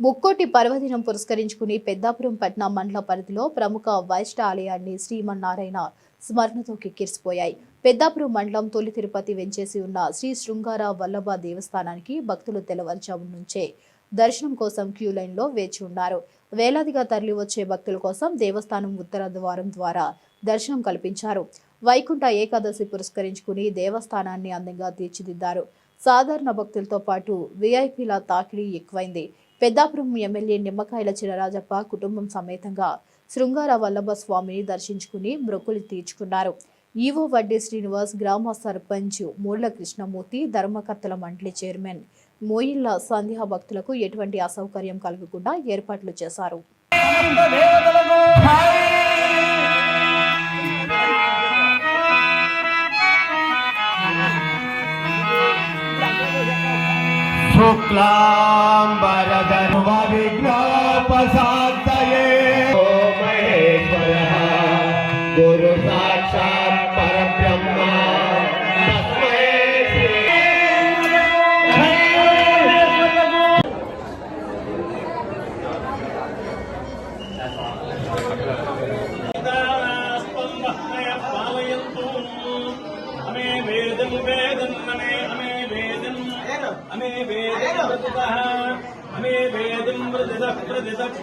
ముక్కోటి పర్వదినం పురస్కరించుకుని పెద్దాపురం పట్నం మండల పరిధిలో ప్రముఖ వైష్ణ ఆలయాన్ని శ్రీమన్నారాయణ స్మరణతో కిక్కిరిసిపోయాయి. పెద్దాపురం మండలం తొలి తిరుపతి వెంచేసి ఉన్న శ్రీ శృంగార వల్లభ దేవస్థానానికి భక్తులు తెల్లవారుజాము నుంచే దర్శనం కోసం క్యూ లైన్ లో వేచి ఉన్నారు. వేలాదిగా తరలి వచ్చే భక్తుల కోసం దేవస్థానం ఉత్తర ద్వారం ద్వారా దర్శనం కల్పించారు. వైకుంఠ ఏకాదశి పురస్కరించుకుని దేవస్థానాన్ని అందంగా తీర్చిదిద్దారు. సాధారణ భక్తులతో పాటు విఐపీల తాకిడి ఎక్కువైంది. పెద్దాపురం ఎమ్మెల్యే నిమ్మకాయల చినరాజప్ప కుటుంబం సమేతంగా శృంగార వల్లభ స్వామిని దర్శించుకుని మొక్కులు తీర్చుకున్నారు. ఈవో వడ్డీ శ్రీనివాస్, గ్రామ సర్పంచ్ మూళ్ల కృష్ణమూర్తి, ధర్మకర్తల మండలి చైర్మన్ మోయిళ్ల సంధ్యా భక్తులకు ఎటువంటి అసౌకర్యం కలగకుండా ఏర్పాట్లు చేశారు. शुक्लांबरधर विघ्नोपशान्तये महेश्वरः गुरु साक्षात् परब्रह्म तस्मै अमे वेदं प्रतितः अमे वेदं प्रतितः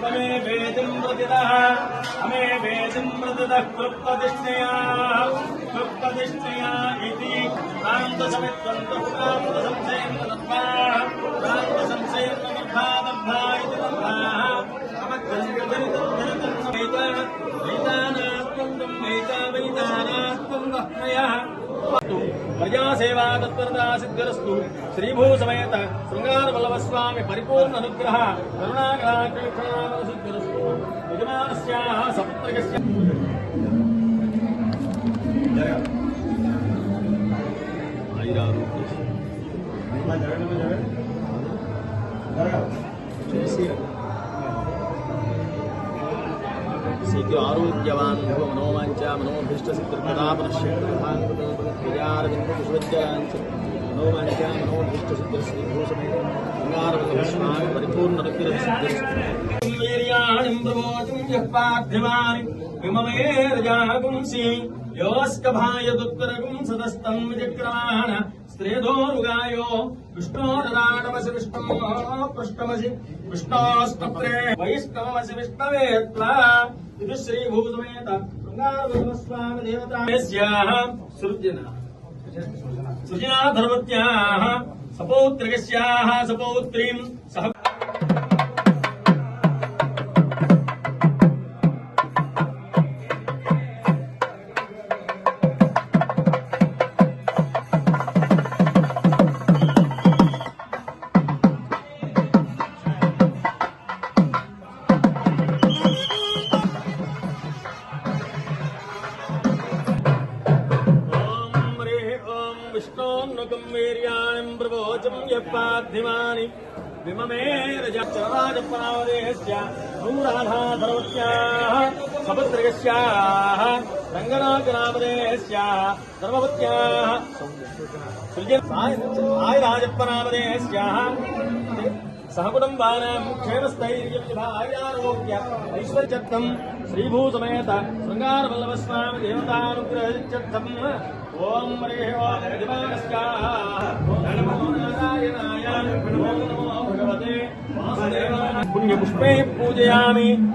अमे वेदं प्रतितः अमे वेदं प्रतितः कृत्पदिष्णया इति प्रान्तसमित्वं प्रान्तसंशयं तद्वाः प्रान्तसंशयं तद्भादब्धा इति तद्वाः प्रजासेवा तत्परता सिद्धिरस्तु। श्रीभू समेत शृंगार वल्लभ स्वामी परिपूर्ण अनुग्रह करुणाकटाक्षवीक्षणाम सिद्धिरस्तु। यजमानस्याः सपुत्रकस्य आरोग्यवान मनोवांचा मनोभीष्ट मनोवांचा मनोभीष्ट सिद्धिर्स्वामी परिपूर्ण स्त्रेधोरुगायो विष्णोराडमसि विष्णो पृष्ठमसि विष्णोस्तत्रे वैष्णवमसि विष्णवे त्वा इति श्रीभूसमेत शृंगारवल्लभस्वामी देवतास्याः सृजना धर्मत्याः सपौत्रिकस्याः सपौत्रीं सह विष्णोन्नुकं वीर्याणिं प्रवोचं यप्पाद्धिमानि विममे रजचरराजपनावदेहस्य नूराधाधर्मत्याः सपुत्रकस्याः रङ्गनाथनामदेहस्याः धर्मवत्याः सायराजपनामदेहस्याः सहकुटुम्बानां क्षेमस्थैर्यविभायारोग्य ऐश्वर्यर्थं श्रीभूसमेत शृंगारवल्लभस्वामी देवतानुग्रहत्यर्थम् ओम हरे ओम यजमानस्याः नमो नारायणाय ओम नमो भगवते वासुदेवाय पुण्यपुष्पे पूजयामि।